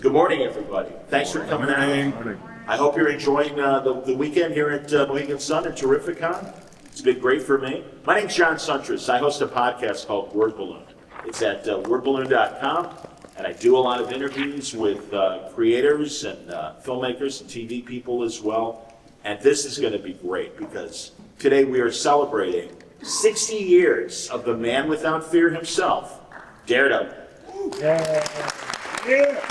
Good morning, everybody. Thanks for coming out. I hope you're enjoying the weekend here at Mohegan Sun at Terrificon. It's been great for me. My name's John Siuntres. I host a podcast called Word Balloon. It's at wordballoon.com, and I do a lot of interviews with creators and filmmakers and TV people as well. And this is going to be great because today we are celebrating 60 years of the man without fear himself, Daredevil. Yeah.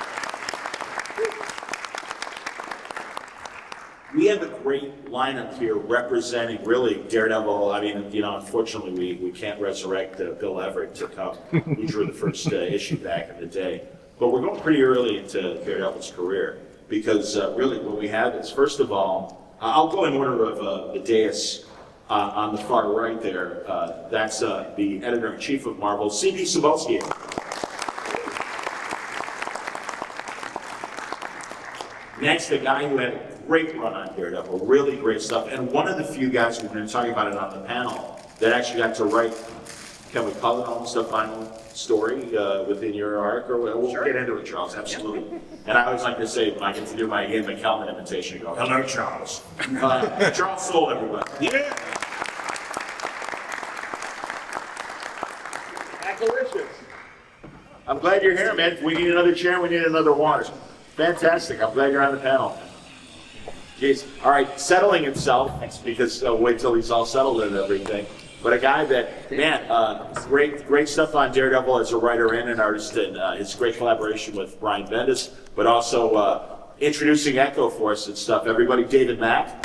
We have a great lineup here representing really Daredevil. I mean, unfortunately we can't resurrect Bill Everett to come, who drew the first issue back in the day. But we're going pretty early into Daredevil's career because really what we have is, first of all, I'll go in order of the dais on the far right there. That's the Editor-in-Chief of Marvel, C.B. Cebulski. Next, the guy who had a great run on Daredevil, really great stuff, and one of the few guys, we've been talking about it on the panel, that actually got to write, can we call it almost a final story within your arc? Or we'll get into it, Charles, absolutely. And I always like to say, when I get to do my Ian McKellen imitation, go, hello, Charles. Charles Soule, everybody. Yeah! Delicious. I'm glad you're here, man. We need another chair, we need another water. Fantastic. I'm glad you're on the panel. Jeez. All right, settling himself, because wait till he's all settled and everything. But a guy that, man, great stuff on Daredevil as a writer and an artist, and his great collaboration with Brian Bendis, but also introducing Echo Force and stuff. Everybody, David Mack.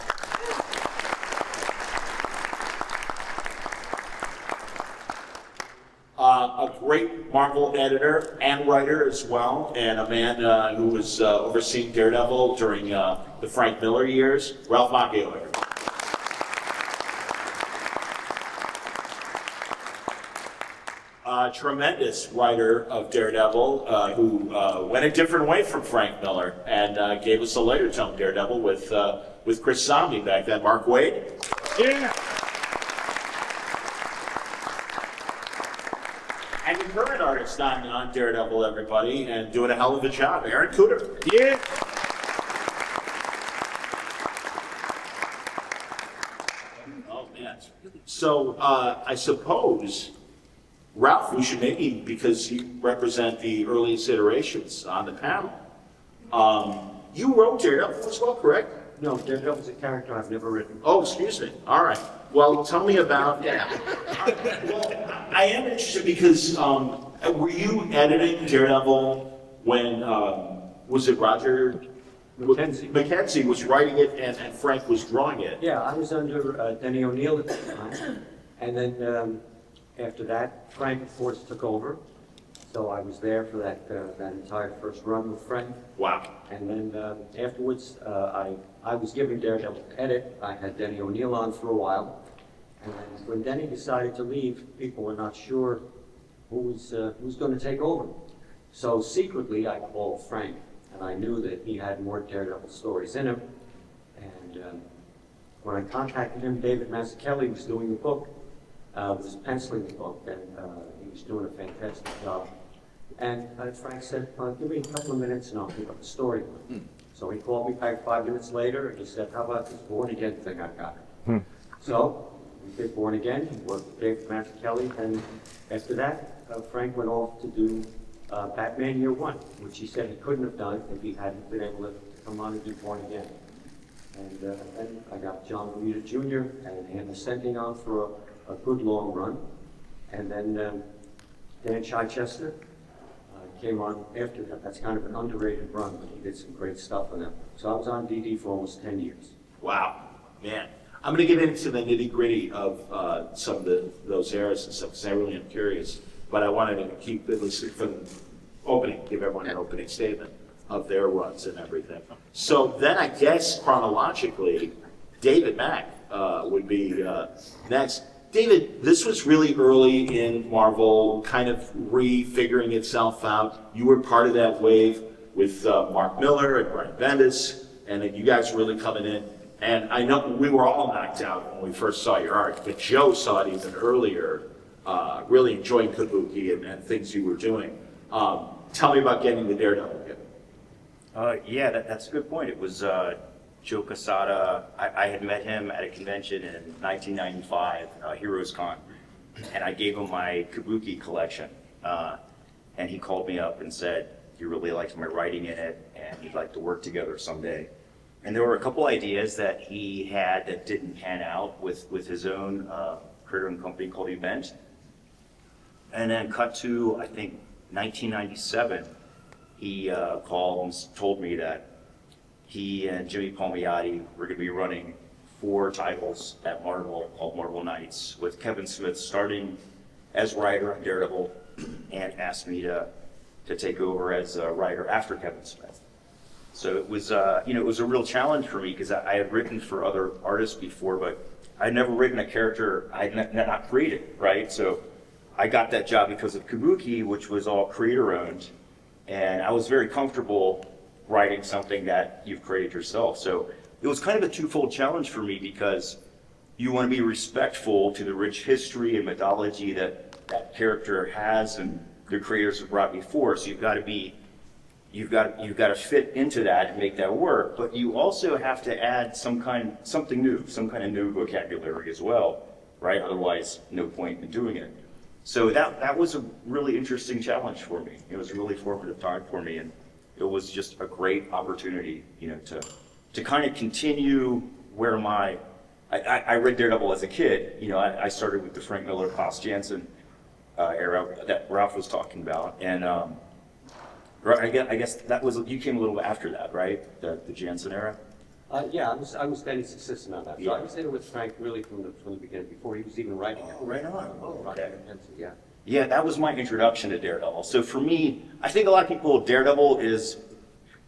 A great Marvel editor and writer as well, and a man who was overseeing Daredevil during the Frank Miller years, Ralph Macchio. A tremendous writer of Daredevil who went a different way from Frank Miller and gave us a later tone Daredevil with Chris Samnee back then, Mark Waid. Yeah. And the current artist on Daredevil, everybody, and doing a hell of a job, Aaron Kuder. Yeah. Oh, man. So, I suppose, Ralph, we should maybe, because you represent the earliest iterations on the panel, you wrote Daredevil as well, correct? No, Daredevil's a character I've never written. Oh, excuse me. All right. Well, tell me about that. Well, I am interested because were you editing Daredevil when, was it Roger? Mackenzie was writing it and Frank was drawing it. Yeah, I was under Denny O'Neil at the time. And then after that, Frank, of course, took over. So I was there for that entire first run with Frank. Wow. And then afterwards, I was giving Daredevil to edit. I had Denny O'Neil on for a while. And then when Denny decided to leave, people were not sure who was going to take over. So secretly, I called Frank. And I knew that he had more Daredevil stories in him. And when I contacted him, David Mazzucchelli was doing the book, was penciling the book, and he was doing a fantastic job. And Frank said, give me a couple of minutes and I'll pick up the story. So he called me back 5 minutes later and he said, how about this Born Again thing I got? So we did Born Again, he worked with David Mazzucchelli, and after that, Frank went off to do Batman Year One, which he said he couldn't have done if he hadn't been able to come on and do Born Again. And then I got John Romita Jr. and Andy Sending on for a good long run. And then Dan Chichester came on after that. That's kind of an underrated run, but he did some great stuff on that. So I was on DD for almost 10 years. Wow, man. I'm going to get into the nitty-gritty of some of those eras and stuff, because I really am curious. But I wanted to keep it listed from opening, give everyone an opening statement of their runs and everything. So then I guess chronologically, David Mack would be next. David, this was really early in Marvel, kind of refiguring itself out. You were part of that wave with Mark Miller and Brian Bendis, and then you guys really coming in. And I know we were all knocked out when we first saw your art, but Joe saw it even earlier, really enjoying Kabuki and things you were doing. Tell me about getting the Daredevil kit. Yeah, that's a good point. It was Joe Quesada. I had met him at a convention in 1995, Heroes Con, and I gave him my Kabuki collection. And he called me up and said he really liked my writing in it, and he'd like to work together someday. And there were a couple ideas that he had that didn't pan out with his own creator-owned company called Event. And then cut to, I think, 1997, he called and told me that he and Jimmy Palmiotti were going to be running 4 titles at Marvel called Marvel Knights, with Kevin Smith starting as writer on Daredevil, and asked me to take over as a writer after Kevin Smith. So it was, it was a real challenge for me because I had written for other artists before, but I'd never written a character I had not created, right? So I got that job because of Kabuki, which was all creator-owned, and I was very comfortable writing something that you've created yourself. So it was kind of a twofold challenge for me because you want to be respectful to the rich history and mythology that that character has and the creators have brought before. So you've got to fit into that and make that work. But you also have to add something new, some kind of new vocabulary as well, right? Otherwise, no point in doing it. So that was a really interesting challenge for me. It was a really formative time for me, and it was just a great opportunity, to kind of continue where I read Daredevil as a kid. I started with the Frank Miller, Klaus Janson era that Ralph was talking about, and I guess that was, you came a little after that, right? The Janson era. Yeah, I was Denny's assistant on that. So Yeah. I was in it with Frank really from the beginning, before he was even writing it. Right on. Oh, okay. Yeah. Yeah, that was my introduction to Daredevil. So for me, I think a lot of people, there's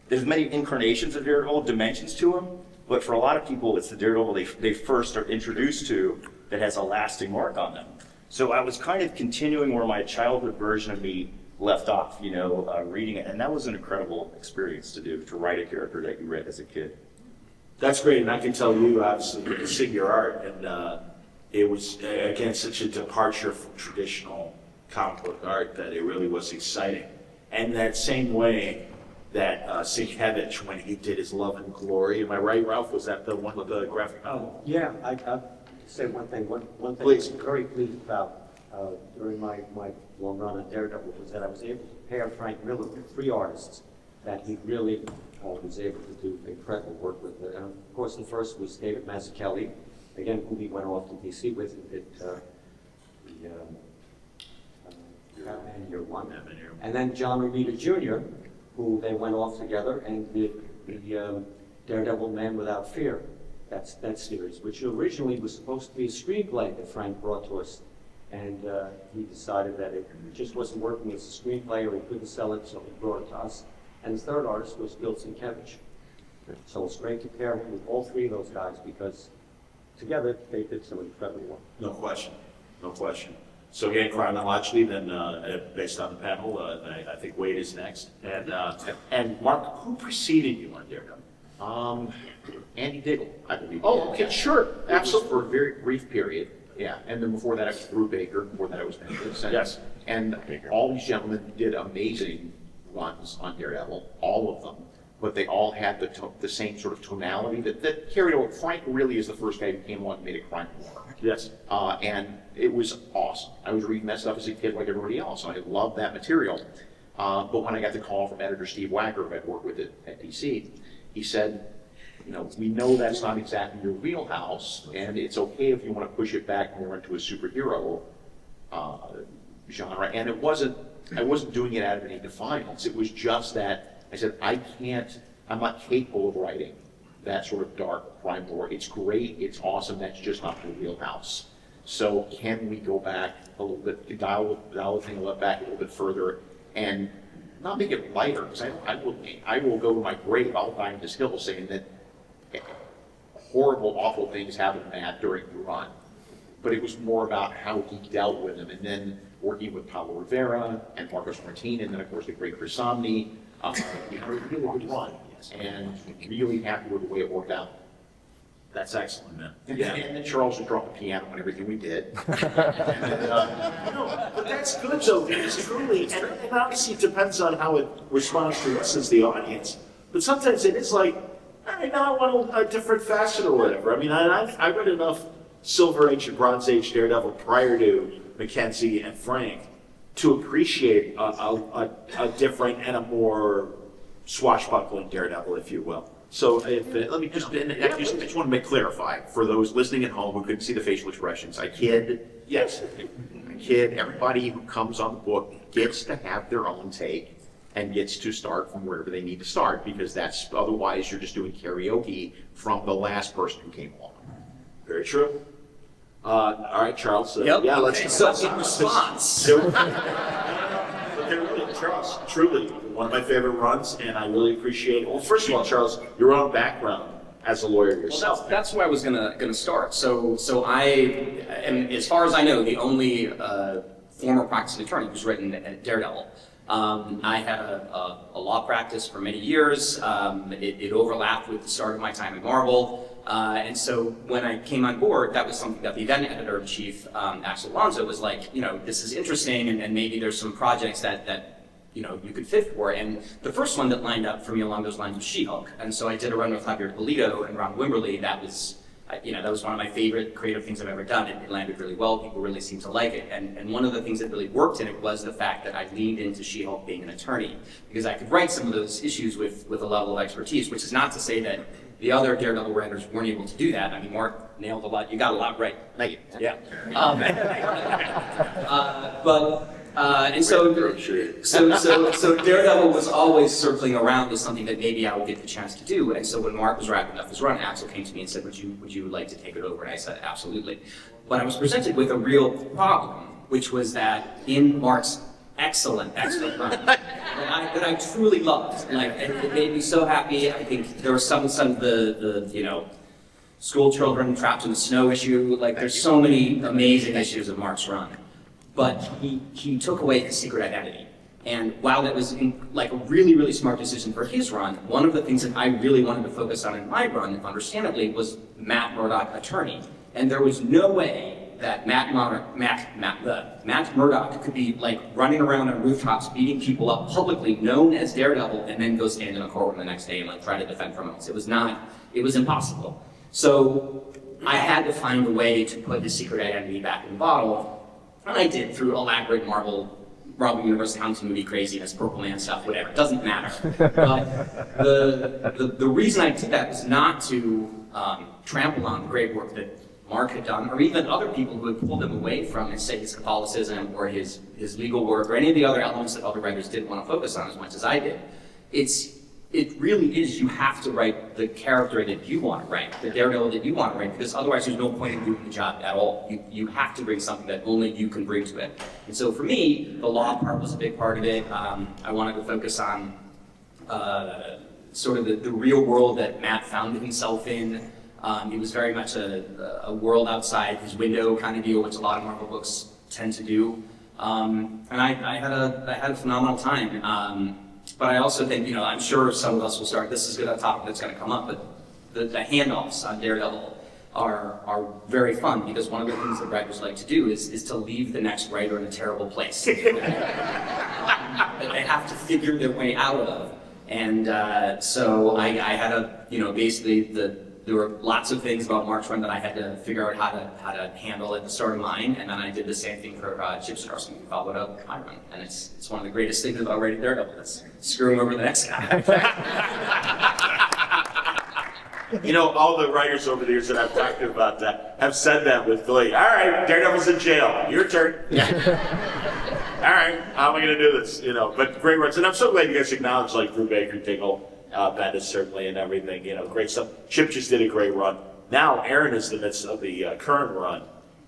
many incarnations of Daredevil, dimensions to him, but for a lot of people, it's the Daredevil they first are introduced to that has a lasting mark on them. So I was kind of continuing where my childhood version of me left off, reading it, and that was an incredible experience to do, to write a character that you read as a kid. That's great, and I can tell you, obviously, you can see your art, and it was, again, such a departure from traditional comic book art that it really was exciting. And that same way that Sienkiewicz, when he did his Love and Glory, am I right, Ralph? Was that the one with the graphic novel? Yeah, I say one thing. One thing Please. I was very pleased about during my long run on Daredevil was that I was able to pair Frank Miller with 3 artists that he really was able to do incredible work with. And of course, the first was David Mazzucchelli, again, who he went off to DC with and did Batman Year One. And then John Romita Jr., who they went off together and did the Daredevil Man Without Fear, that series, which originally was supposed to be a screenplay that Frank brought to us. And he decided that it just wasn't working as a screenplay, or he couldn't sell it, so he brought it to us. And the third artist was Bill Sienkiewicz. So it's great to pair him with all 3 of those guys because together they did some incredible work. No question, no question. So again, chronologically, then based on the panel, I think Waid is next. And Mark, who preceded you on Daredevil? Andy Diggle, I believe. Oh, okay, sure, absolutely. For a very brief period, yeah. And then before that, it was Drew Baker. Before that, it was Bendis. Yes. And all these gentlemen did amazing runs on Daredevil, all of them. But they all had the same sort of tonality that carried over. Frank really is the first guy who came along and made a crime noir. Yes. And it was awesome. I was reading that stuff as a kid like everybody else, and I loved that material. But when I got the call from editor Steve Wacker, who I'd worked with at DC, he said, we know that's not exactly your wheelhouse, and it's okay if you want to push it back more into a superhero genre. And I wasn't doing it out of any defiance. It was just that I said, I'm not capable of writing that sort of dark crime noir. It's great, it's awesome, that's just not your wheelhouse. So can we go back a little bit, dial the thing back a little bit further, and not make it lighter, because I will go to my grave, I'll die in this hill saying that horrible, awful things happened to Matt during the run. But it was more about how he dealt with them, and then working with Pablo Rivera and Marcos Martin, and then of course the great Chris Samnee. We had a really good run, and really happy with the way it worked out. That's excellent, man. And then Charles would drop the piano on everything we did. No, but that's good though, because truly, and obviously it depends on how it responds to us as the audience, But sometimes it is like, all right, now I want a different facet or whatever. I mean, I read enough Silver Age and Bronze Age Daredevil prior to Mackenzie and Frank to appreciate a different and a more swashbuckling Daredevil, if you will. So if Let me just, I just want to clarify for those listening at home who couldn't see the facial expressions. I kid, yes, everybody who comes on the book gets to have their own take and gets to start from wherever they need to start, because that's, otherwise you're just doing karaoke from the last person who came along. very true. All right, Charles. Yep. Yeah, let's. Okay, so in response. But they're really, Charles, truly one of my favorite runs, and I really appreciate it. Well, first of all, Charles, your own background as a lawyer yourself. Well, that's where I was gonna start. So I am, as far as I know, the only former practicing attorney who's written at Daredevil. I had a law practice for many years. It overlapped with the start of my time at Marvel. And so when I came on board, that was something that the then editor-in-chief, Axel Alonso, was like, this is interesting, and maybe there's some projects that you could fit for. And the first one that lined up for me along those lines was She-Hulk. And so I did a run with Javier Polito and Ron Wimberly. That was one of my favorite creative things I've ever done. It landed really well. People really seemed to like it. And one of the things that really worked in it was the fact that I leaned into She-Hulk being an attorney, because I could write some of those issues with a level of expertise, which is not to say that the other Daredevil writers weren't able to do that. I mean, Mark nailed a lot. You got a lot right. Thank you. Yeah. So Daredevil was always circling around as something that maybe I would get the chance to do. And so when Mark was wrapping up his run, Axel came to me and said, would you like to take it over? And I said, absolutely. But I was presented with a real problem, which was that in Mark's excellent run, that I truly loved. Like, it made me so happy. I think there was some of the school children trapped in the snow issue. Like, there's so many amazing issues of Mark's run. But he took away his secret identity. And while that was like a really, really smart decision for his run, one of the things that I really wanted to focus on in my run, understandably, was Matt Murdock, attorney. And there was no way that Matt Murdock could be like running around on rooftops, beating people up publicly, known as Daredevil, and then go stand in a courtroom the next day and like try to defend criminals. It was impossible. So I had to find a way to put his secret identity back in the bottle. And I did through elaborate Marvel Universe continuity craziness, Purple Man stuff, whatever. It doesn't matter. But the reason I did that was not to trample on the great work that Mark had done, or even other people who had pulled him away from, say, his Catholicism or his legal work, or any of the other elements that other writers didn't want to focus on as much as I did. It really is, you have to write the character that you want to write, the Daredevil that you want to write, because otherwise there's no point in doing the job at all. You have to bring something that only you can bring to it. And so for me, the law part was a big part of it. I wanted to focus on sort of the real world that Matt found himself in. It was very much a world outside his window kind of deal, which a lot of Marvel books tend to do. And I had a phenomenal time. But I also think, I'm sure some of us will start, this is a topic that's going to come up, but the handoffs on Daredevil are very fun, because one of the things that writers like to do is to leave the next writer in a terrible place that they have to figure their way out of. And so I had there were lots of things about Mark's run that I had to figure out how to handle at the start of mine, and then I did the same thing for Chip Zdarsky, who followed up my run. And it's one of the greatest things about writing Daredevil. It's screwing over the next guy. All the writers over the years that I've talked to about that have said that with glee. All right, Daredevil's in jail. Your turn. All right, how am I going to do this? But great runs, and I'm so glad you guys acknowledge like Drew Baker, Tingle, Bendis certainly, and everything. Great stuff. Chip just did a great run. Now Aaron is in the midst of the current run,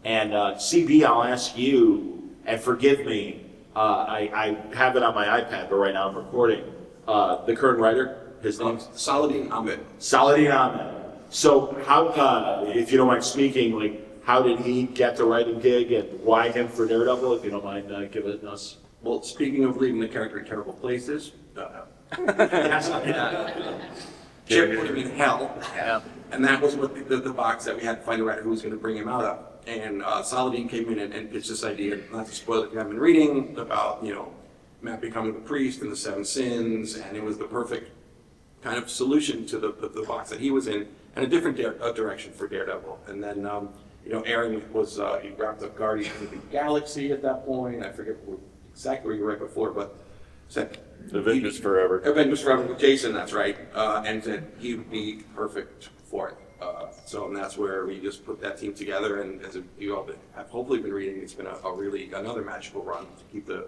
and CB, I'll ask you, and forgive me, I have it on my iPad, but right now I'm recording. The current writer, his name? Saladin Ahmed. Saladin Ahmed. So how, if you don't mind speaking, like how did he get the writing gig, and why him for Daredevil? If you don't mind giving us. Well, speaking of leaving the character in terrible places, Chip put him in hell, and that was what the box that we had to find a writer who was going to bring him out of. And Saladin came in and pitched this idea, not to spoil it if you haven't been reading, about Matt becoming the priest and the seven sins, and it was the perfect kind of solution to the box that he was in, and a different direction for Daredevil. And then, you know, Aaron was, he wrapped up Guardians of the Galaxy at that point. I forget exactly where you were right before, but said Avengers Forever. Avengers Forever with Jason, that's right. And said he would be perfect for it. So and that's where we just put that team together, and as you all have hopefully been reading, it's been a really another magical run to keep the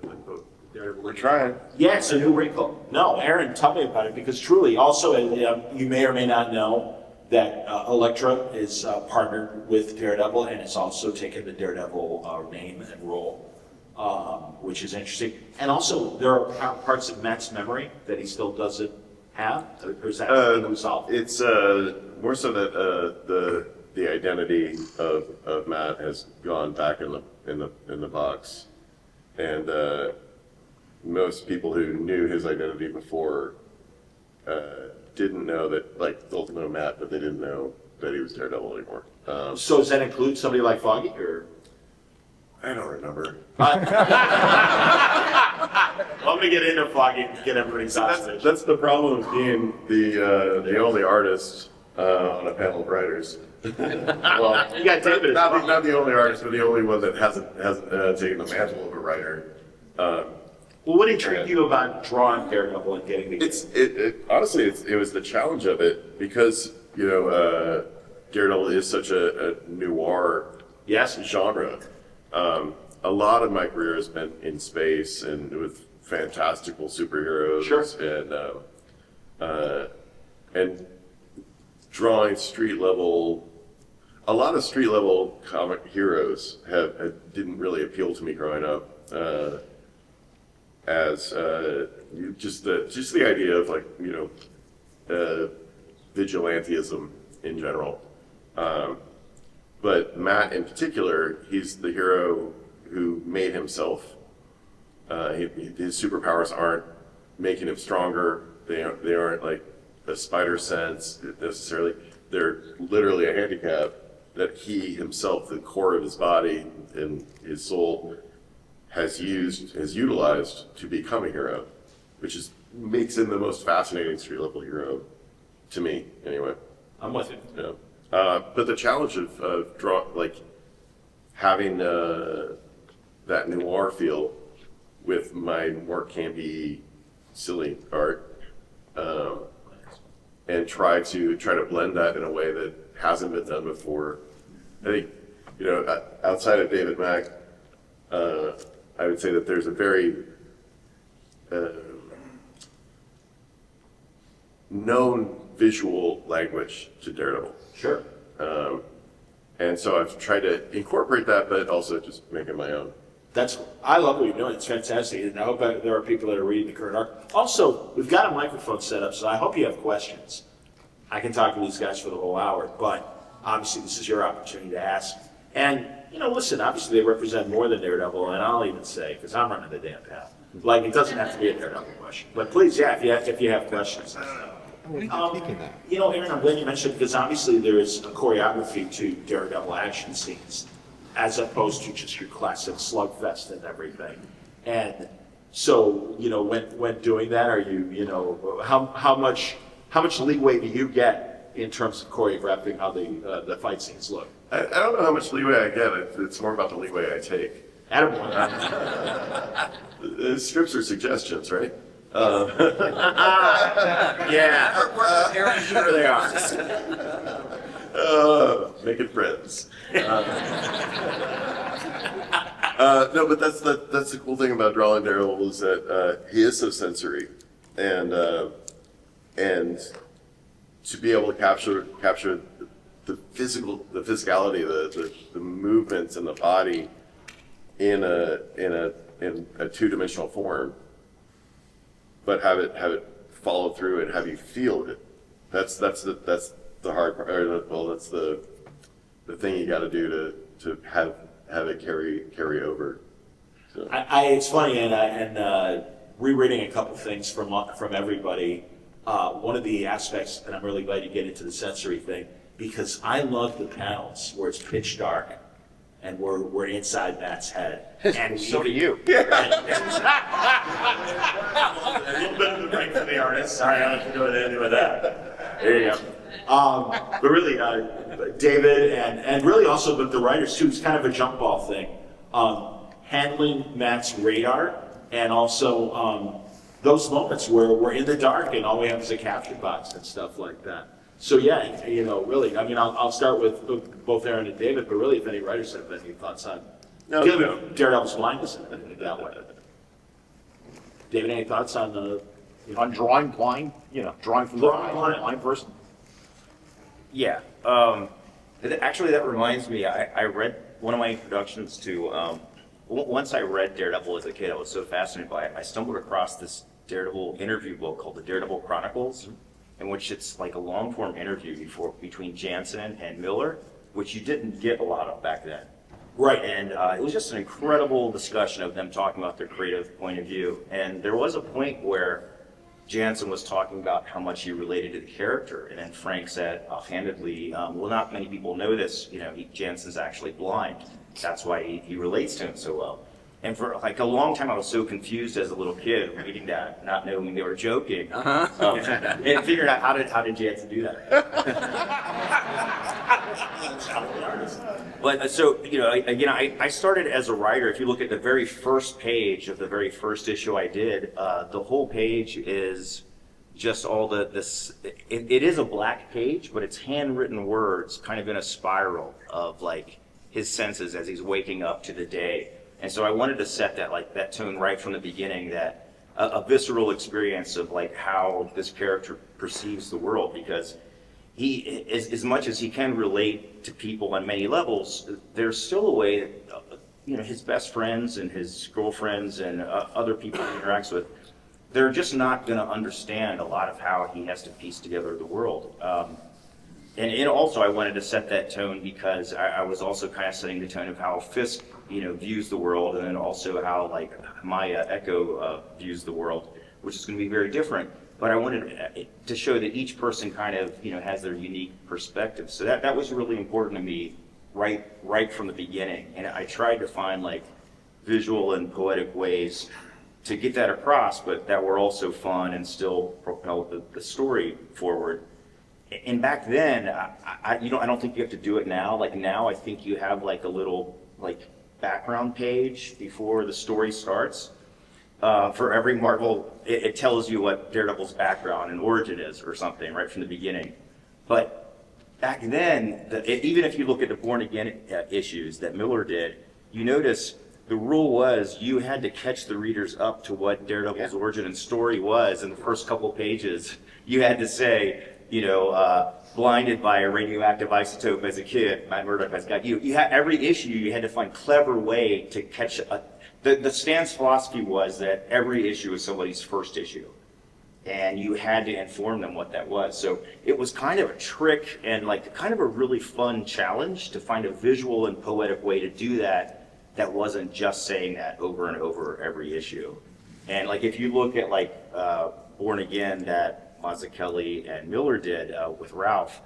Daredevil. We're trying. Yeah, it's a new wrinkle. No, Aaron, tell me about it, because truly, also, you may or may not know that Elektra is partnered with Daredevil and has also taken the Daredevil name and role, which is interesting. And also, there are parts of Matt's memory that he still doesn't have, or is that being resolved? It's more so that the identity of Matt has gone back in the box, and most people who knew his identity before didn't know that, like, they'll know Matt, but they didn't know that he was Daredevil anymore. So does that include somebody like Foggy, or? I don't remember. Let me get into Foggy and get everybody's hostage. That's the problem of being the only artist on a panel of writers. Well, You got David as not well. not the only artist, but the only one that hasn't taken the mantle of a writer. Well, what intrigued you about drawing Daredevil and getting the... Honestly, it was the challenge of it, because, you know, Daredevil is such a noir Yes? genre. A lot of my career has been in space and with fantastical superheroes. Sure. And drawing street level. A lot of street level comic heroes didn't really appeal to me growing up. As just the idea of, like, you know, vigilantism in general. But Matt in particular, he's the hero who made himself. His superpowers aren't making him stronger. They aren't like a spider sense necessarily. They're literally a handicap that he himself, the core of his body and his soul, has utilized to become a hero, which makes him the most fascinating street level hero to me, anyway. I'm with you. Yeah. But the challenge of having that noir feel with my more campy, silly art, and try to blend that in a way that hasn't been done before. I think, you know, outside of David Mack, I would say that there's a very known visual language to Daredevil. Sure. And so I've tried to incorporate that, but also just make it my own. I love what you're doing. It's fantastic. And I hope there are people that are reading the current art. Also, we've got a microphone set up, so I hope you have questions. I can talk to these guys for the whole hour, but obviously this is your opportunity to ask. And, you know, listen, obviously they represent more than Daredevil, and I'll even say, because I'm running the damn path, like, it doesn't have to be a Daredevil question. But please, yeah, if you have questions. You know, Aaron, I'm glad you mentioned, because obviously there is a choreography to Daredevil action scenes, as opposed to just your classic slugfest and everything. And so, you know, when doing that, are you know, how much leeway do you get in terms of choreographing how the fight scenes look? I don't know how much leeway I get. It's more about the leeway I take. Attaboy. The strips are suggestions, right? Yeah. Sure they are. Making friends. No, but that's the cool thing about drawing Daredevil is that he is so sensory, and to be able to capture the physicality, the movements in the body in a two-dimensional form, but have it follow through and have you feel it. That's the hard part. Well, that's the thing you got to do to have it carry over. So. It's funny, and rereading a couple things from everybody. One of the aspects, and I'm really glad you get into the sensory thing, because I love the panels where it's pitch dark, and we're inside Matt's head. And So do you. a little bit of the break for the artist. Sorry, I don't have to go into with that. There you go. But really, David and really also the writers too, it's kind of a jump ball thing. Handling Matt's radar and also those moments where we're in the dark and all we have is a capture box and stuff like that. So yeah, really, I mean, I'll start with both Aaron and David, but really, if any writers have any thoughts on dealing with Daredevil's blindness in that way. David, any thoughts on the On drawing blind, drawing from the Drawing blind. blind person. Yeah. Actually, that reminds me, I read one of my introductions to, once I read Daredevil as a kid, I was so fascinated by it. I stumbled across this Daredevil interview book called The Daredevil Chronicles, in which it's like a long-form interview between Jansen and Miller, which you didn't get a lot of back then. right? And it was just an incredible discussion of them talking about their creative point of view. And there was a point where Jansen was talking about how much he related to the character, and then Frank said offhandedly, well, not many people know this, Jansen's actually blind. That's why he relates to him so well. And for like a long time, I was so confused as a little kid reading that, not knowing they were joking, and figuring out how did Jansen do that. But so again, I started as a writer. If you look at the very first page of the very first issue I did, the whole page is just all this. It is a black page, but it's handwritten words, kind of in a spiral of like his senses as he's waking up to the day. And so I wanted to set that tone right from the beginning, that a visceral experience of like how this character perceives the world, because he, as much as he can relate to people on many levels, there's still a way that, his best friends and his girlfriends and other people he interacts with, they're just not going to understand a lot of how he has to piece together the world. And also I wanted to set that tone because I was also kind of setting the tone of how Fisk, views the world, and then also how like Maya Echo views the world, which is going to be very different. But I wanted to show that each person kind of, has their unique perspective. So that was really important to me right from the beginning. And I tried to find like visual and poetic ways to get that across, but that were also fun and still propel the story forward. And back then, I don't think you have to do it now. Like now, I think you have like a little like background page before the story starts. For every Marvel, it tells you what Daredevil's background and origin is or something right from the beginning. But back then, even if you look at the Born Again issues that Miller did, you notice the rule was you had to catch the readers up to what Daredevil's origin and story was in the first couple pages. You had to say, blinded by a radioactive isotope as a kid, Matt Murdock has got you. You had every issue, you had to find clever way to catch the Stan's philosophy was that every issue is somebody's first issue, and you had to inform them what that was. So it was kind of a trick and like kind of a really fun challenge to find a visual and poetic way to do that wasn't just saying that over and over every issue. And like if you look at like Born Again that Mazzucchelli and Miller did with Ralph,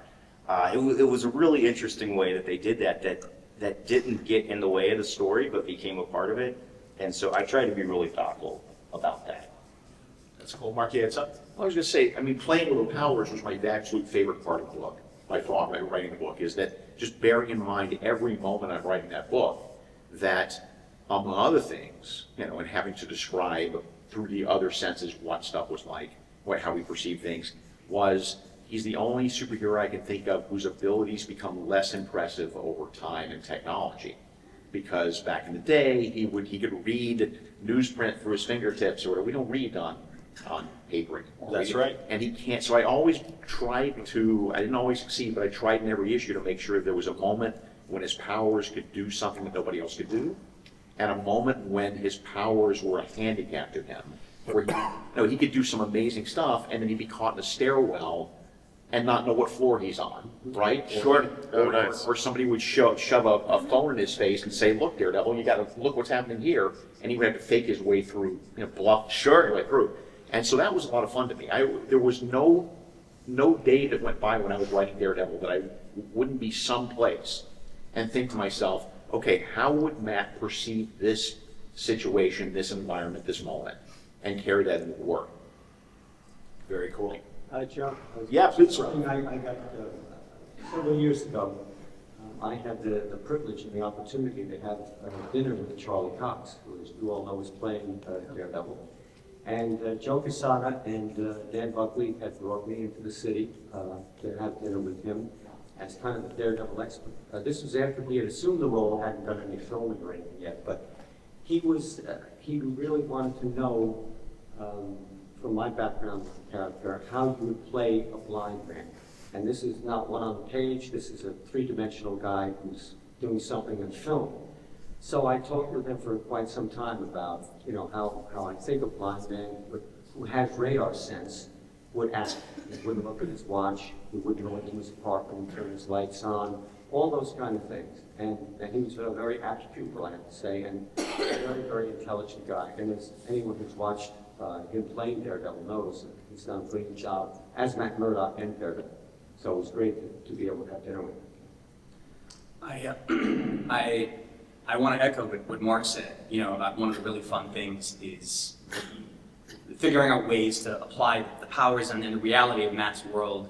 it was a really interesting way that they did that didn't get in the way of the story but became a part of it. And so I try to be really thoughtful about that. That's cool. Mark, you had something? I was going to say, playing with the powers was my absolute favorite part of the book, by far, by writing the book, is that just bearing in mind every moment I'm writing that book, that among other things, and having to describe through the other senses what stuff was like, how we perceive things, he's the only superhero I can think of whose abilities become less impressive over time and technology. Because back in the day, he could read newsprint through his fingertips, or we don't read on paper anymore. That's right. And he can't, so I always tried to, I didn't always succeed, but I tried in every issue to make sure there was a moment when his powers could do something that nobody else could do, and a moment when his powers were a handicap to him, where he could do some amazing stuff, and then he'd be caught in a stairwell and not know what floor he's on, right? Sure. Or somebody would shove a phone in his face and say, "Look, Daredevil, you got to look what's happening here," and he would have to fake his way through, bluff his way through. And so that was a lot of fun to me. There was no day that went by when I was writing Daredevil that I wouldn't be someplace and think to myself, okay, how would Matt perceive this situation, this environment, this moment, and carry that into work? Very cool. John? Yeah, please, Rob. Something I got several years ago. I had the privilege and the opportunity to have dinner with Charlie Cox, who, as you all know, is playing Daredevil. And Joe Quesada and Dan Buckley had brought me into the city to have dinner with him as kind of the Daredevil expert. This was after he had assumed the role, hadn't done any filming or anything yet, but he really wanted to know, from my background with the character, how you would play a blind man. And this is not one on the page, this is a three-dimensional guy who's doing something in film. So I talked with him for quite some time about, how I think a blind man who has radar sense would act. He wouldn't look at his watch, he wouldn't go into his apartment and turn his lights on, all those kind of things. And he was a very apt pupil, I have to say, and a very, very intelligent guy. And as anyone who's watched him playing Daredevil knows that he's done a brilliant job as Matt Murdock and Daredevil. So it was great to be able to have dinner with him. I want to echo what Mark said. About one of the really fun things is figuring out ways to apply the powers and the reality of Matt's world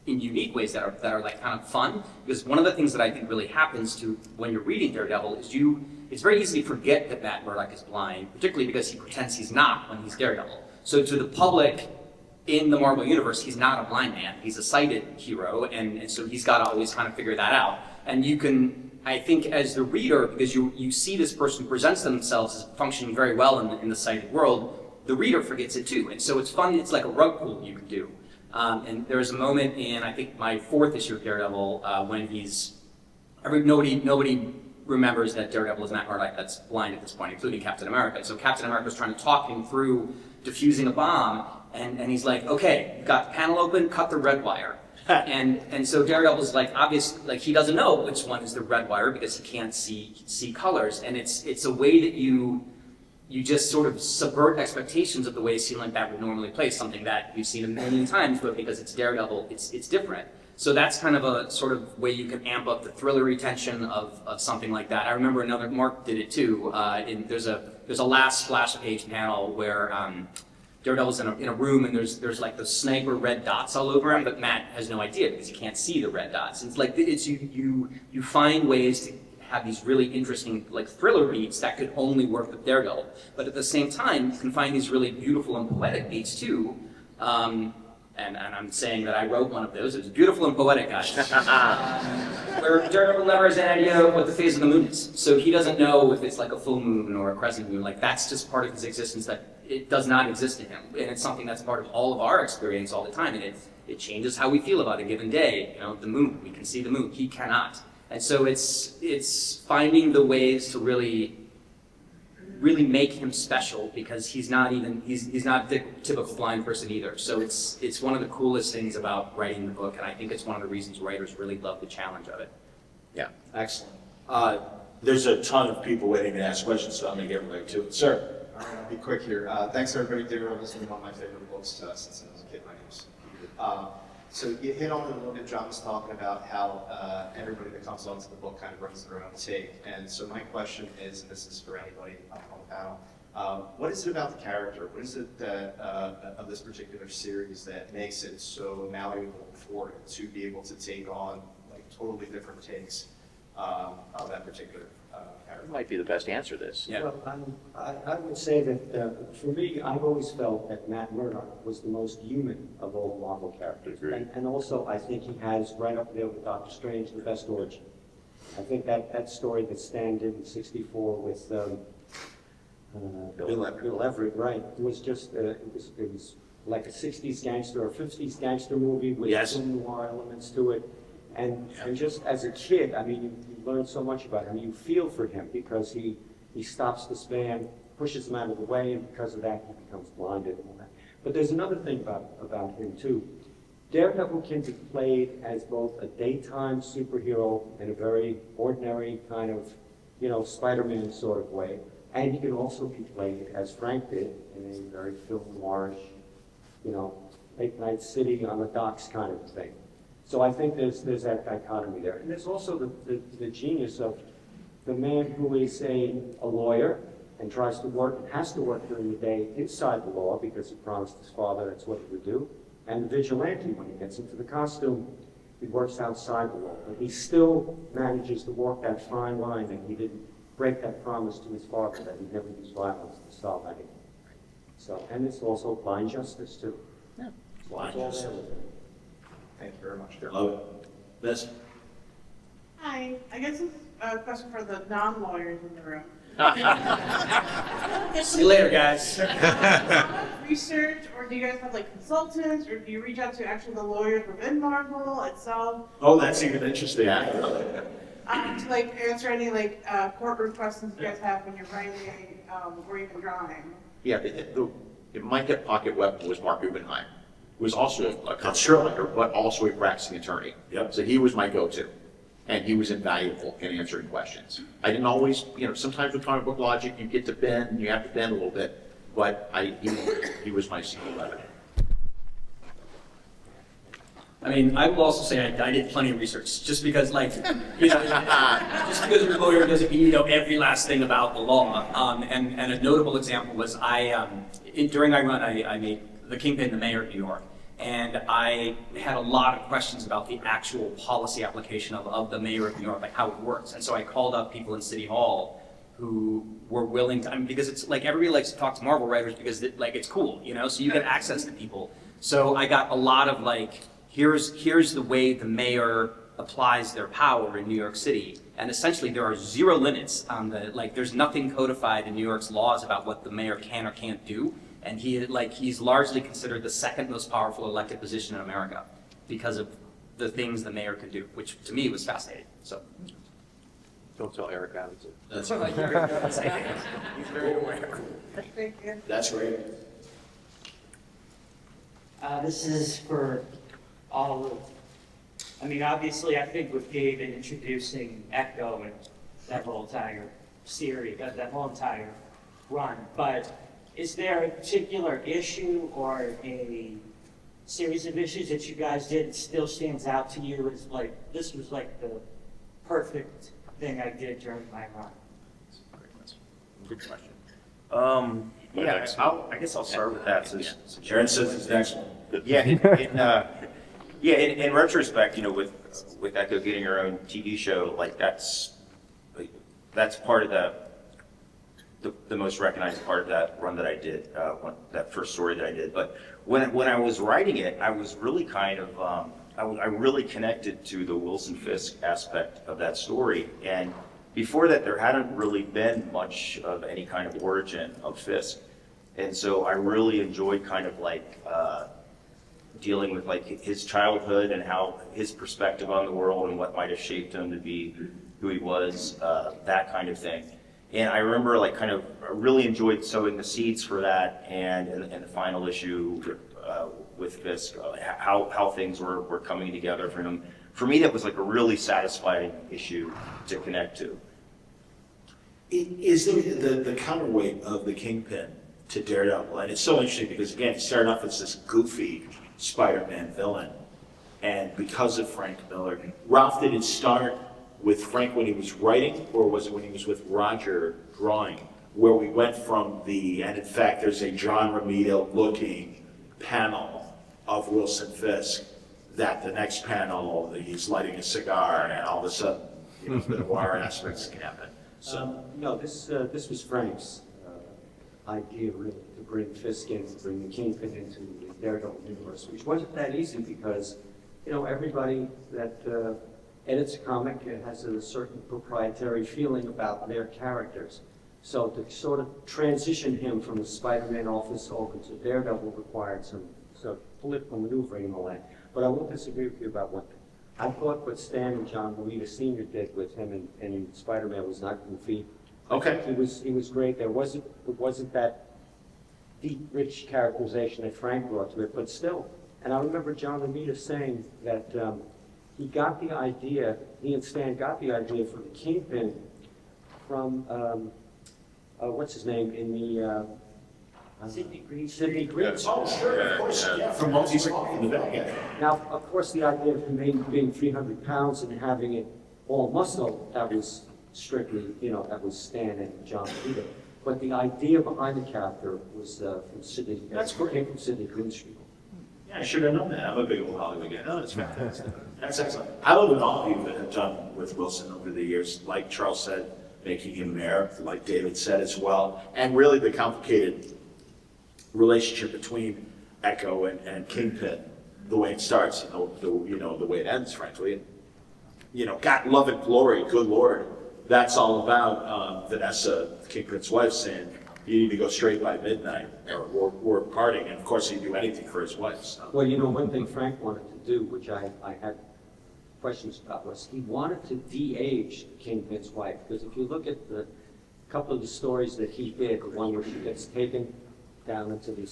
in unique ways that are like kind of fun. Because one of the things that I think really happens to when you're reading Daredevil is it's very easy to forget that Matt Murdock is blind, particularly because he pretends he's not when he's Daredevil. So to the public in the Marvel Universe, he's not a blind man. He's a sighted hero, and so he's got to always kind of figure that out. And you can, I think, as the reader, because you see this person who presents themselves as functioning very well in the sighted world, the reader forgets it too. And so it's fun, it's like a rug pull you can do. And there's a moment in, I think, my 4th issue of Daredevil, when nobody remembers that Daredevil is Matt Murdock that's blind at this point, including Captain America. So Captain America was trying to talk him through defusing a bomb, and he's like, okay, you've got the panel open, cut the red wire. and so Daredevil's like, obviously, like he doesn't know which one is the red wire because he can't see colors. And it's a way that you just sort of subvert expectations of the way a scene like that would normally play, something that you've seen a million times, but because it's Daredevil, it's different. So that's kind of a sort of way you can amp up the thrillery tension of something like that. I remember Mark did it too. There's a last splash page panel where Daredevil's in a room and there's like the sniper red dots all over him, but Matt has no idea because he can't see the red dots. It's like you find ways to have these really interesting like thriller beats that could only work with Daredevil, but at the same time you can find these really beautiful and poetic beats too. And I'm saying that I wrote one of those. It was beautiful and poetic, guys. Where Daredevil never has any idea what the phase of the moon is. So he doesn't know if it's like a full moon or a crescent moon. Like that's just part of his existence that it does not exist to him. And it's something that's part of all of our experience all the time. And it changes how we feel about a given day. The moon, we can see the moon. He cannot. And so it's finding the ways to really make him special because he's not the typical blind person either. So it's one of the coolest things about writing the book, and I think it's one of the reasons writers really love the challenge of it. Yeah, excellent. There's a ton of people waiting to ask questions, so I'm going to get right to it. Sir. All right, I'll be quick here. Thanks everybody. Daredevil has been one of my favorite books since I was a kid. My name's Kuder. So you hit on it a little bit. John was talking about how everybody that comes onto the book kind of brings their own take. And so my question is, and this is for anybody on the panel, what is it about the character? What is it that of this particular series that makes it so malleable for it to be able to take on like totally different takes of that particular character? Might be the best answer to this. Yeah. Well, I would say that for me, I've always felt that Matt Murdock was the most human of all Marvel characters. Agreed. And also, I think he has, right up there with Doctor Strange, the best origin. I think that story that Stan did in '64 with Bill Everett, right, was just, it was like a 60s gangster or 50s gangster movie with Yes. some noir elements to it. And just as a kid, I mean, you learn so much about him. You feel for him because he stops this van, pushes him out of the way, and because of that, he becomes blinded and all that. But there's another thing about him, too. Daredevil can be played as both a daytime superhero in a very ordinary kind of, Spider-Man sort of way, and he can also be played, as Frank did, in a very film noirish, late night city on the docks kind of thing. So I think there's that dichotomy there. And there's also the genius of the man who is a lawyer and tries to work and has to work during the day inside the law because he promised his father that's what he would do, and the vigilante, when he gets into the costume, he works outside the law. But he still manages to walk that fine line that he didn't break that promise to his father that he'd never use violence to solve anything. So, and it's also blind justice too. Blind It's all there justice. with it. Thank you very much, Daryl. Love it. Liz? Hi, I guess this is a question for the non-lawyers in the room. See you later, guys. How much research, or do you guys have like consultants, or do you reach out to actually the lawyers within Marvel itself Oh, that's even interesting. to like answer any like courtroom questions you guys have when you're writing or even drawing? Yeah, my hip pocket weapon was Mark Guggenheim, who was also a That's true. contractor, but also a practicing attorney. Yep. So he was my go-to, and he was invaluable in answering questions. I didn't always, sometimes with comic book logic, you get to bend, and you have to bend a little bit, but he was my secret weapon. I mean, I will also say I did plenty of research, just because, like, just because a lawyer doesn't mean you know every last thing about the law. And a notable example was during my run, I made the Kingpin the mayor of New York, and I had a lot of questions about the actual policy application of the mayor of New York, like how it works. And so I called up people in City Hall who were willing to, because it's like everybody likes to talk to Marvel writers because it's cool, so you get access to people. So I got a lot of like, here's the way the mayor applies their power in New York City. And essentially there are zero limits on there's nothing codified in New York's laws about what the mayor can or can't do. And he's largely considered the second most powerful elected position in America because of the things the mayor can do, which to me was fascinating. So. Don't tell Eric Adams. That's He's very aware. Thank you. That's great. This is for all of, obviously, I think with Gabe in introducing Echo and that whole entire series, that whole entire run, but is there a particular issue or a series of issues that you guys did that still stands out to you as like, this was like the perfect thing I did during my run? Good question. Yeah, I guess I'll start with that since Sharon says it's next one. Yeah, in retrospect, with Echo getting her own TV show, that's part of the most recognized part of that run that I did, that first story that I did. But when I was writing it, I was really kind of, I really connected to the Wilson Fisk aspect of that story. And before that, there hadn't really been much of any kind of origin of Fisk. And so I really enjoyed kind of dealing with his childhood and how his perspective on the world and what might have shaped him to be who he was, that kind of thing. And I remember I really enjoyed sowing the seeds for that, and the final issue with Fisk, how things were coming together for him. For me, that was a really satisfying issue to connect to. Is the counterweight of the Kingpin to Daredevil, and it's so interesting because again, he started off as this goofy Spider-Man villain, and because of Frank Miller, Ralph, did it start with Frank when he was writing, or was it when he was with Roger drawing, where we went from and in fact, there's a John Romita-looking panel of Wilson Fisk, that the next panel, he's lighting a cigar, and all of a sudden, the noir aspects can happen. So, No, this was Frank's idea really to bring Fisk in, to bring the Kingpin into the Daredevil universe, which wasn't that easy because, everybody that edits a comic has a certain proprietary feeling about their characters. So to sort of transition him from the Spider-Man office over to Daredevil required some political maneuvering and all that. But I will disagree with you about one thing. I thought what Stan and John Romita Sr. did with him in Spider-Man was not goofy. okay. He was great. It wasn't that deep, rich characterization that Frank brought to it, but still. And I remember John Romita saying that he and Stan got the idea for the Kingpin from, what's his name, in the... Sidney Green. Sidney Green. Oh, sure, of course, yeah, from Multi-Small in the back end. Now, of course, the idea of him being 300 pounds and having it all muscle, that was strictly, that was Stan and John Peter. But the idea behind the character was from Sidney. That's great. Came from Sidney Greenstreet. Yeah, I should have known that. I'm a big old Hollywood guy. No, that's fantastic. That's excellent. I love what all of you have done with Wilson over the years. Like Charles said, making him mayor, like David said as well. And really the complicated relationship between Echo and Kingpin, the way it starts, the way it ends, frankly. And, God, love and glory, good Lord. That's all about Vanessa, Kingpin's wife, saying, you need to go straight by midnight, or we're parting. And of course, he'd do anything for his wife. So. Well, one thing Frank wanted to do, which I had questions about, was he wanted to de-age Kingpin's wife. Because if you look at the couple of the stories that he did, the one where she gets taken down into the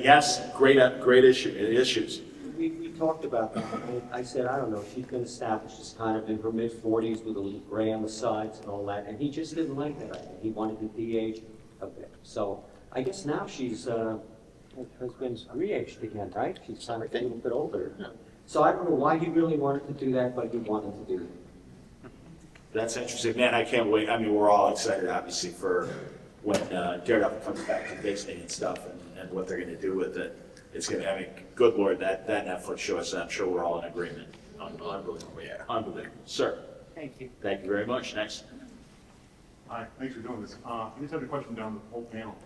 Yes, great issues. We talked about that. I said, I don't know, she's been established as kind of in her mid-40s with a little gray on the sides and all that, and he just didn't like that. I think he wanted to de-age a bit. So I guess now she's has been re-aged again, right? She's kind of a little bit older. So I don't know why he really wanted to do that, but he wanted to do it. That's interesting. Man, I can't wait. I mean, we're all excited, obviously, for when Daredevil comes back to Disney and stuff and what they're going to do with it. It's going to, good Lord, that Netflix show is, I'm sure we're all in agreement. Unbelievable. Yeah. Unbelievable. Sir. Thank you. Thank you very much. Next. Hi, thanks for doing this. I just had a question down the whole panel.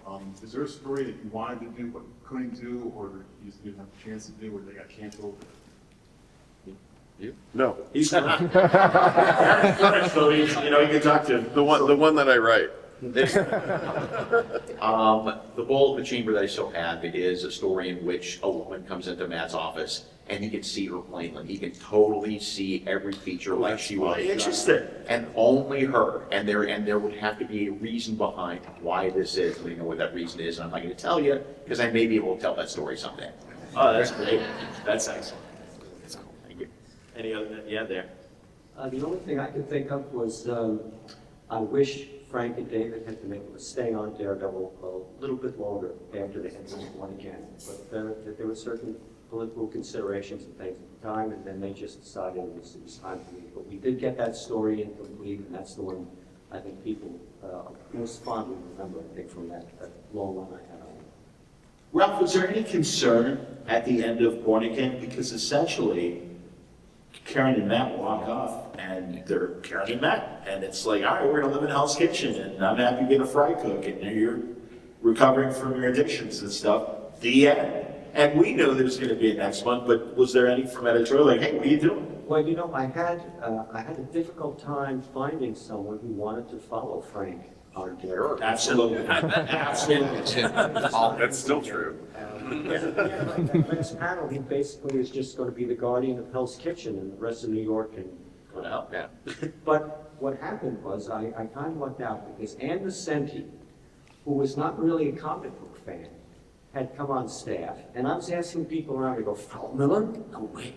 Is there a story that you wanted to do but couldn't do, or you just didn't have a chance to do, or they got canceled? No, He's not. So you can talk to him. the one that I write. The Bull of the Chamber that I still have is a story in which a woman comes into Matt's office and he can see her plainly. He can totally see every feature like she was. Interesting. And only her. And there would have to be a reason behind why this is. We know what that reason is, and I'm not going to tell you because I may be able to tell that story someday. Oh, that's great. That's excellent. That's cool. Thank you. Any other? Yeah, there. The only thing I could think of was I wish Frank and David had been able to stay on Daredevil a little bit longer after they had won again. But there were certain political considerations and things at the time, and then they just decided it was time to leave. But we did get that story incomplete, and that's the one I think people most fondly remember, I think, from that long run I had on it. Ralph, was there any concern at the end of Born Again? Because essentially, Karen and Matt walk off, and they're Karen and Matt, and it's like, all right, we're gonna live in Hell's Kitchen, and I'm happy being a fry cook, and you're recovering from your addictions and stuff. The end. And we knew there was gonna be a next one, but was there any from editorial, like, hey, what are you doing? Well, I had a difficult time finding someone who wanted to follow Frank on Daredevil. Absolutely. Absolutely. That's still true. That next panel, he basically is just going to be the guardian of Hell's Kitchen, and the rest of New York can go out. Yeah. But what happened was I kind of lucked out because Ann Vicenti, who was not really a comic book fan, had come on staff, and I was asking people around to go, Frau Miller? No way.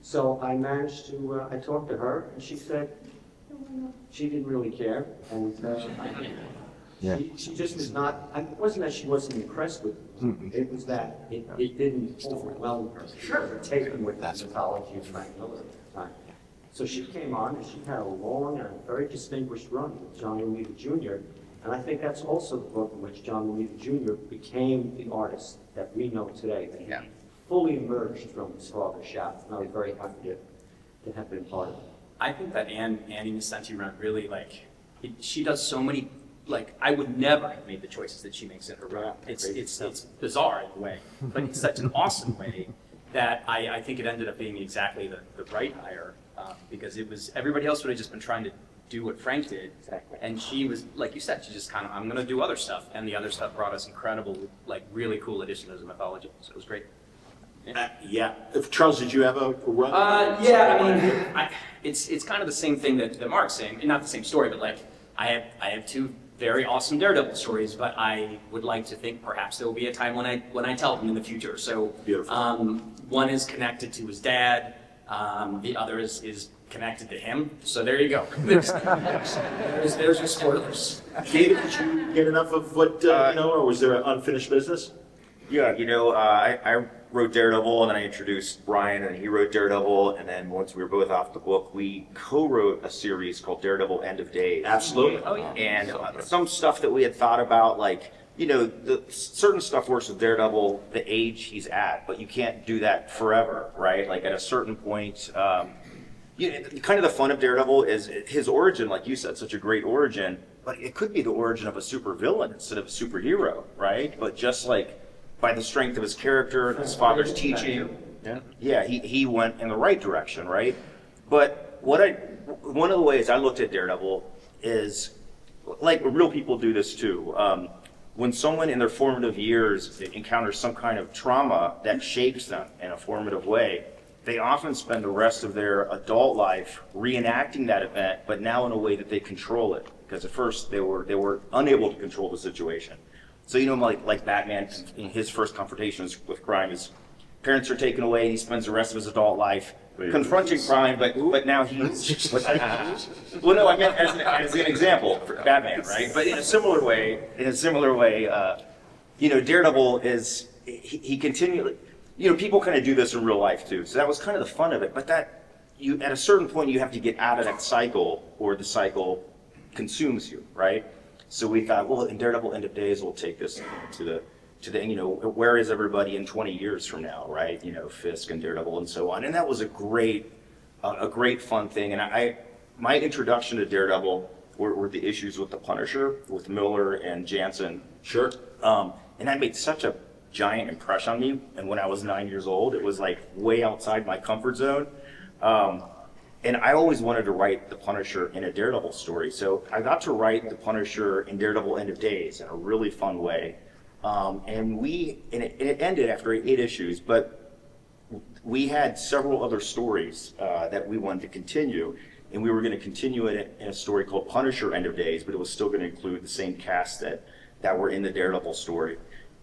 So I managed to, I talked to her, and she said, she didn't really care, and she just was not, it wasn't that she wasn't impressed with it, it was that it didn't overwhelm her. Sure. Taken with the mythology of Frank Miller at the time. So she came on, and she had a long and very distinguished run with John Romita Jr., and I think that's also the book in which John Romita Jr. became the artist that we know today, that he fully emerged from his father's shadow, and I was very happy to have been part of it. I think that Annie Vicenti run really, she does so many, I would never have made the choices that she makes in her run. It's bizarre in a way, but it's such an awesome way that I think it ended up being exactly the right hire, because it was, everybody else would have just been trying to do what Frank did. Exactly. And she was, like you said, she just kind of, I'm going to do other stuff. And the other stuff brought us incredible, really cool additions to mythology. So it was great. Yeah. Charles, did you have a run? It's kind of the same thing that Mark's saying. Not the same story, but I have two very awesome Daredevil stories, but I would like to think perhaps there will be a time when I tell them in the future. So one is connected to his dad. The other is connected to him. So there you go. There's your spoilers. David, did you get enough of what, or was there unfinished business? Yeah, I wrote Daredevil, and then I introduced Brian, and he wrote Daredevil, and then once we were both off the book, we co-wrote a series called Daredevil End of Days. Absolutely. Oh, yeah. And some stuff that we had thought about, like, the certain stuff works with Daredevil, the age he's at, but you can't do that forever, right? Like at a certain point, kind of the fun of Daredevil is his origin, like you said, such a great origin, but it could be the origin of a supervillain instead of a superhero, right? But just like by the strength of his character and his father's teaching, he went in the right direction, right? But one of the ways I looked at Daredevil is, like real people do this too. When someone in their formative years encounters some kind of trauma that shapes them in a formative way, they often spend the rest of their adult life reenacting that event, but now in a way that they control it. Because at first they were unable to control the situation. So like Batman, in his first confrontations with crime, his parents are taken away, and he spends the rest of his adult life confronting crime, but now he's... well, no, I meant as an example for Batman, right? But in a similar way, Daredevil is, he continually... people kind of do this in real life too, so that was kind of the fun of it, but at a certain point you have to get out of that cycle, or the cycle consumes you, right? So we thought, well, in Daredevil End of Days, we'll take this to the where is everybody in 20 years from now, right? Fisk and Daredevil and so on. And that was a great fun thing. And my introduction to Daredevil were the issues with the Punisher, with Miller and Jansen. Sure. And that made such a giant impression on me. And when I was 9 years old, it was like way outside my comfort zone. And I always wanted to write the Punisher in a Daredevil story. So I got to write the Punisher in Daredevil End of Days in a really fun way. And it ended after 8 issues, but we had several other stories that we wanted to continue. And we were going to continue it in a story called Punisher End of Days, but it was still going to include the same cast that were in the Daredevil story.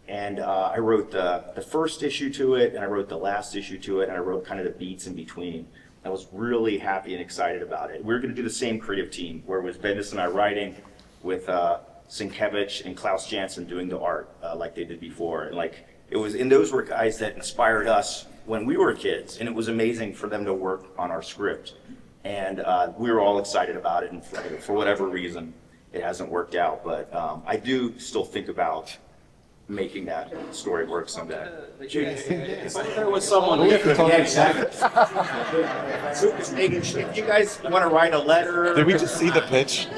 And I wrote the first issue to it, and I wrote the last issue to it, and I wrote kind of the beats in between. I was really happy and excited about it. We were going to do the same creative team, where it was Bendis and I writing, with Sienkiewicz and Klaus Janson doing the art like they did before. And those were guys that inspired us when we were kids, and it was amazing for them to work on our script. And we were all excited about it, and for whatever reason, it hasn't worked out. But I do still think about making that story work someday. If there was someone... Yeah, exactly. If you guys want to write a letter... Did we just see the pitch?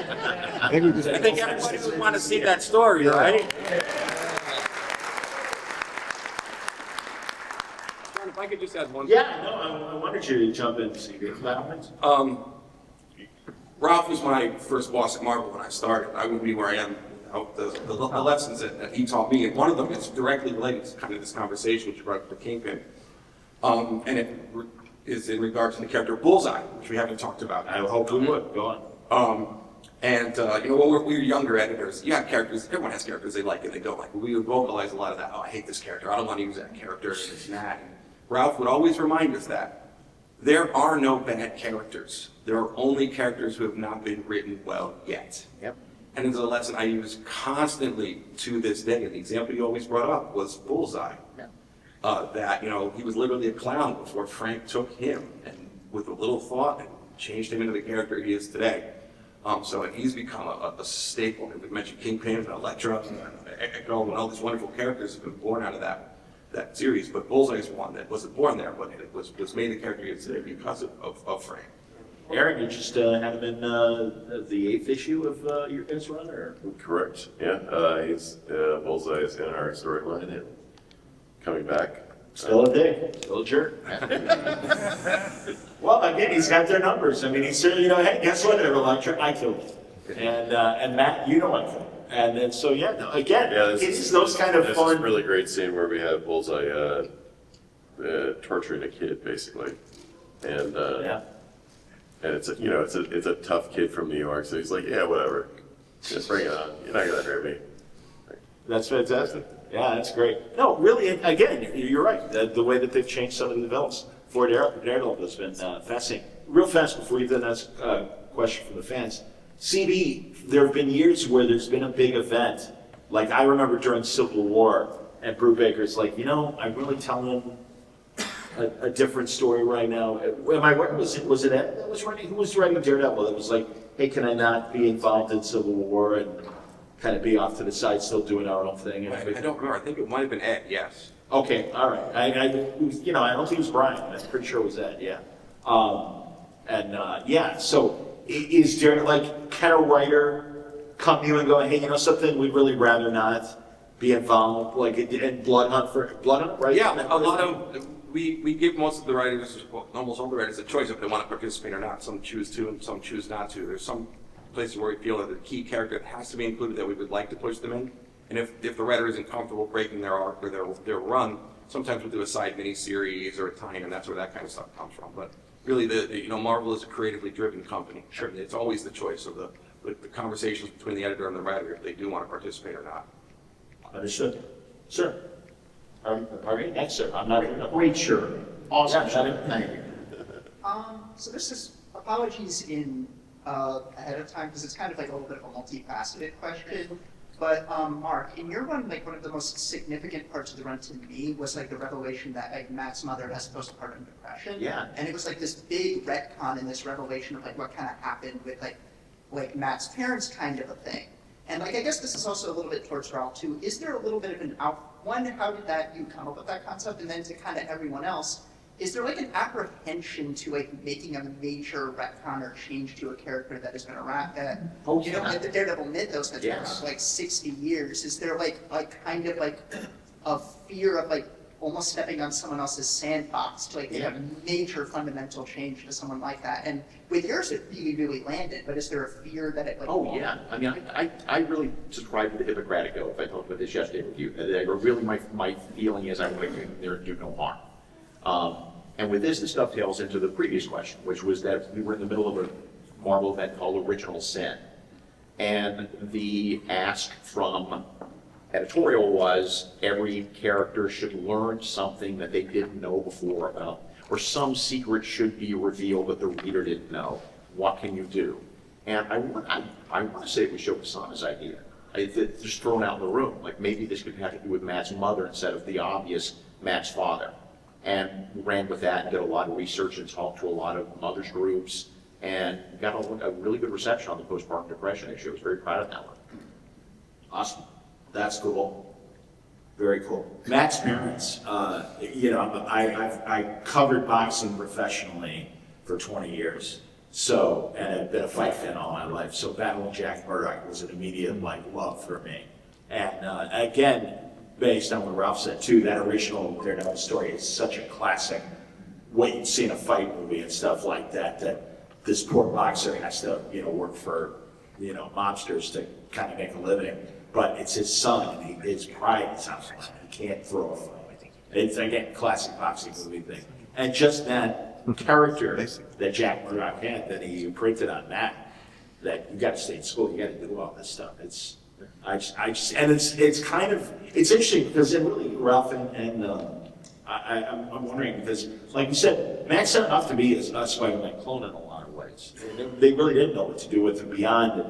I think everybody would want to see that story, right? John, if I could just add one. Yeah, no, I wanted you to jump in, C.B. Ralph was my first boss at Marvel when I started. I wouldn't be where I am. The lessons that he taught me, and one of them is directly related to kind of this conversation which you brought up with the Kingpin, and it is in regard to the character Bullseye, which we haven't talked about. I hope we would. Go on. When we were younger editors, you have characters, everyone has characters they like and they don't like, but we would vocalize a lot of that. Oh, I hate this character, I don't want to use that character, and this and that. And Ralph would always remind us that there are no bad characters. There are only characters who have not been written well yet. Yep. And it's a lesson I use constantly to this day. And the example you always brought up was Bullseye. Yeah. That, he was literally a clown before Frank took him, and with a little thought, and changed him into the character he is today. So he's become a staple. We mentioned Kingpin and Elektra and Echo, and all these wonderful characters have been born out of that series. But Bullseye is one that wasn't born there, but it was made the character he is today because of Frank. Aaron, you just had him in the 8th issue of your guys' run, or? Correct, yeah. Bullseye is in our storyline and coming back. Still a dick, still a jerk. Well, again, he's got their numbers. I mean, he's certainly, hey, guess what, Elektra? I killed him. And Matt, I killed him. And then, so again, it's those kind of fun. This is a really great scene where we have Bullseye torturing a kid, basically. And and it's a tough kid from New York, so he's like, yeah, whatever, just bring it on. You're not gonna hurt me. That's fantastic. Yeah, that's great. No, really, again, you're right. The way that they've changed some of the villains for Daredevil has been fascinating. Real fast before you then ask a question from the fans. CB, there have been years where there's been a big event. Like I remember during Civil War, And Brubaker's like, you know, I'm really telling a different story right now. Am I right? Was it Ed that was writing? Who was writing Daredevil? That was like, hey, can I not be involved in Civil War and kind of be off to the side, still doing our own thing? And I don't remember. I think it might have been Ed, yes. okay, all right. I don't think it was Brian. I'm pretty sure it was Ed. Yeah. Yeah. So is there like, can a writer come to you and go, hey, you know something? We'd really rather not be involved, like in Blood Hunt, right? Yeah, a lot of, we give most of the writers, well, almost all the writers, a choice if they want to participate or not. Some choose to and some choose not to. There's some places where we feel that the key character has to be included that we would like to push them in. And if the writer isn't comfortable breaking their arc or their run, sometimes we'll do a side mini-series or a tie-in, and that's where that kind of stuff comes from. But really, Marvel is a creatively driven company. Sure. It's always the choice of the conversations between the editor and the writer if they do want to participate or not. Understood. Sure. All right, next, sir. I'm not. Great, sure. Awesome. Yeah, Thank you. So this is apologies ahead of time because it's kind of like a little bit of a multifaceted question. But Mark, in your run, like one of the most significant parts of the run to me was like the revelation that like Matt's mother has postpartum depression. Yeah. And it was like this big retcon in this revelation of like what kind of happened with like Matt's parents kind of a thing. And like I guess this is also a little bit towards Ralph too. Is there a little bit of an one, how did you come up with that concept? And then to kind of everyone else, is there like an apprehension to like making a major retcon or change to a character that has been around like the Daredevil mythos that's been around for like 60 years? Is there like kind of like a fear of like almost stepping on someone else's sandbox to like make a major fundamental change to someone like that? And with yours, it really landed, but is there a fear that it like... Oh, yeah. I mean, I really subscribe to the Hippocratic Oath. I talked about this yesterday with you. Really, my feeling is I want to go there and do no harm. And with this dovetails into the previous question, which was that we were in the middle of a Marvel event called Original Sin. And the ask from editorial was every character should learn something that they didn't know before about, or some secret should be revealed that the reader didn't know. What can you do? And I want to say it was Joe Quesada's idea. It's just thrown out in the room. Like maybe this could have to do with Matt's mother instead of the obvious Matt's father. And ran with that and did a lot of research and talked to a lot of mothers groups and got a really good reception on the postpartum depression issue. I was very proud of that one. Awesome. That's cool. Very cool. Matt's parents, I covered boxing professionally for 20 years. So, and I've been a fight fan all my life. So battling Jack Murdoch was an immediate love for me. And again, based on what Ralph said too, that original Daredevil story is such a classic, what you'd see in a fight movie and stuff like that, that this poor boxer has to, work for, mobsters to kind of make a living. But it's his son, and his pride is on it. He can't throw a fight. It's, again, classic boxing movie thing. And just that character that Jack Murdoch had, that he imprinted on Matt, that you got to stay in school, you got to do all this stuff. It's interesting because it really, Ralph and I'm wondering because, like you said, Matt's set up to be a Spider-Man clone in a lot of ways. They really didn't know what to do with him beyond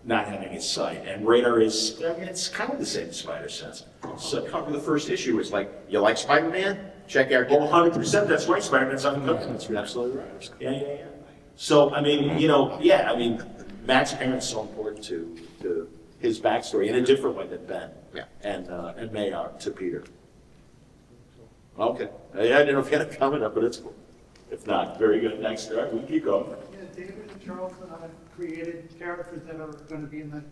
not having his sight. And Radar is, it's kind of the same Spider-Sense. So cover the first issue is like, you like Spider-Man? Check out. Oh, 100%. That's right. Spider-Man's on the cover. That's absolutely right. Yeah. So I mean, Matt's parents are so important to his backstory in a different way than Ben and May are to Peter. Okay. I didn't know if you had a comment up, but it's cool. If not, very good. Next, all right, we can keep going. Yeah, David and Charles and I created characters that are going to be in the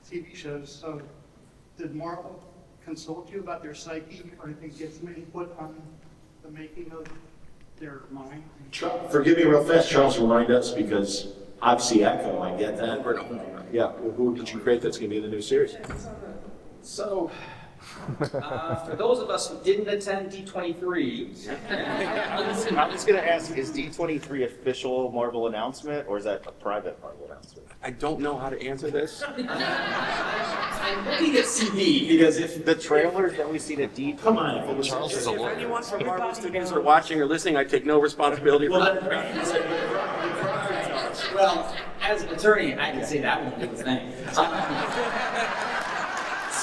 TV shows. So did Marvel consult you about their psyche or anything, get some input on the making of their mind? Forgive me real fast, Charles, remind us, because obviously Echo, I get that. Yeah, who did you create that's going to be in the new series? So, for those of us who didn't attend D23, I was going to ask, is D23 official Marvel announcement, or is that a private Marvel announcement? I don't know how to answer this. I'm looking at C.B. because if the trailers that we've seen at D23, come on, Charles is a lawyer. If anyone from Marvel Studios are watching or listening, I take no responsibility for that. Well, as an attorney, I can say that won't do the thing.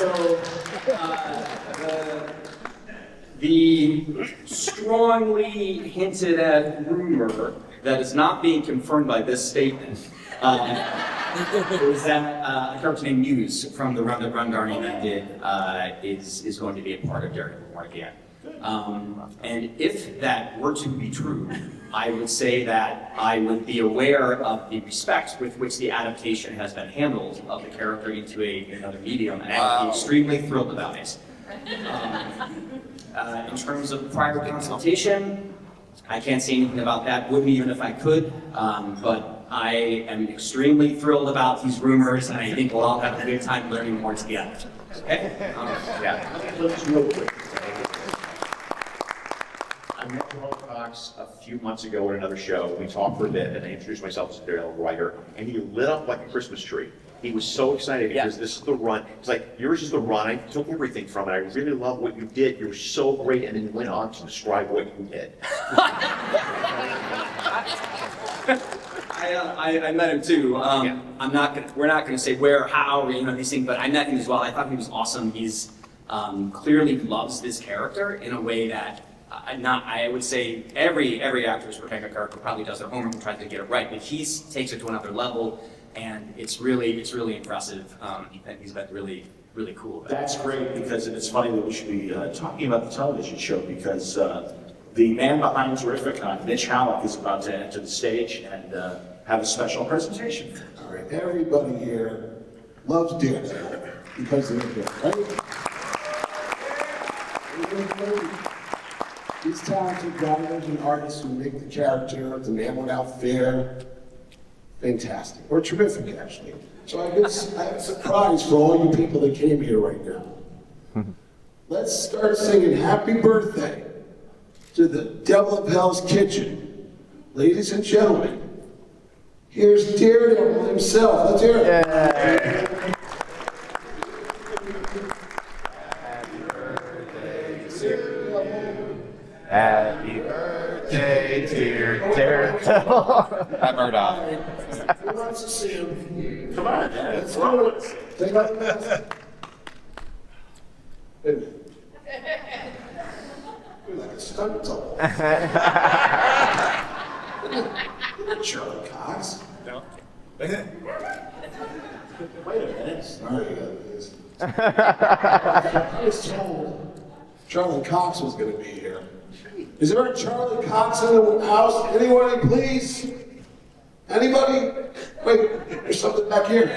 So, the strongly hinted at rumor that is not being confirmed by this statement is that a character named Muse from the run that Ron Garney did is going to be a part of Daredevil again. And if that were to be true, I would say that I would be aware of the respect with which the adaptation has been handled of the character into another medium, and I would be extremely thrilled about it. In terms of prior consultation, I can't say anything about that, wouldn't even if I could, but I am extremely thrilled about these rumors, and I think we'll all have a good time learning more together. Okay? Yeah. Real quick. I met Charlie Cox a few months ago at another show. We talked for a bit, and I introduced myself as a Daredevil writer, and he lit up like a Christmas tree. He was so excited because this is the run. It's like, yours is the run. I took everything from it. I really love what you did. You were so great, and then you went on to describe what you did. I met him too. We're not gonna say where, how, these things, but I met him as well. I thought he was awesome. He's clearly loves this character in a way that I would say every actor who's portraying a character probably does their homework and tries to get it right, but he takes it to another level, and it's really impressive. He's been really cool about it. That's great, because it's funny that we should be talking about the television show, because the man behind Terrificon, Mitch Halleck, is about to enter the stage and have a special presentation. All right, everybody here loves Daredevil because they're here, right? These talented writers and artists who make the character, the man without fear, fantastic, or terrific, actually. So I have a surprise for all you people that came here right now. Let's start singing Happy Birthday to the Devil of Hell's Kitchen. Ladies and gentlemen, here's Daredevil himself. Let's hear it. Yeah. Happy birthday, dear Daredevil. I'm Murdoch. Who wants to see him? Come on, Let's do it. Take out the mask. Wait a minute. You're like a stunt double. Charlie Cox. No. Wait a minute. Sorry, I was told Charlie Cox was going to be here. Is there a Charlie Cox in the house? Anybody, please? Anybody? Wait, there's something back here.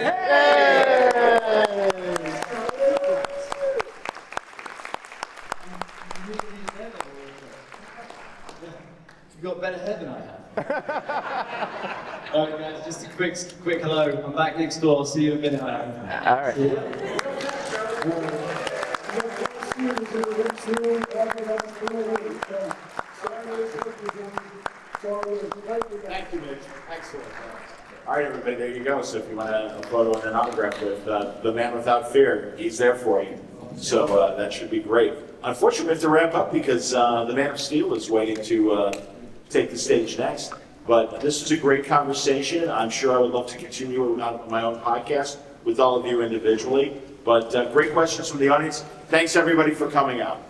You've got a better head than I have. Alright guys, just a quick hello. I'm back next door. I'll see you in a minute. Alright. Thank you, Mitch. Excellent. All right, everybody, there you go. So if you want a photo and an autograph with the man without fear, he's there for you. So that should be great. Unfortunately, we have to wrap up because the Man of Steel is waiting to take the stage next. But this is a great conversation. I'm sure I would love to continue on my own podcast with all of you individually. But great questions from the audience. Thanks, everybody, for coming out.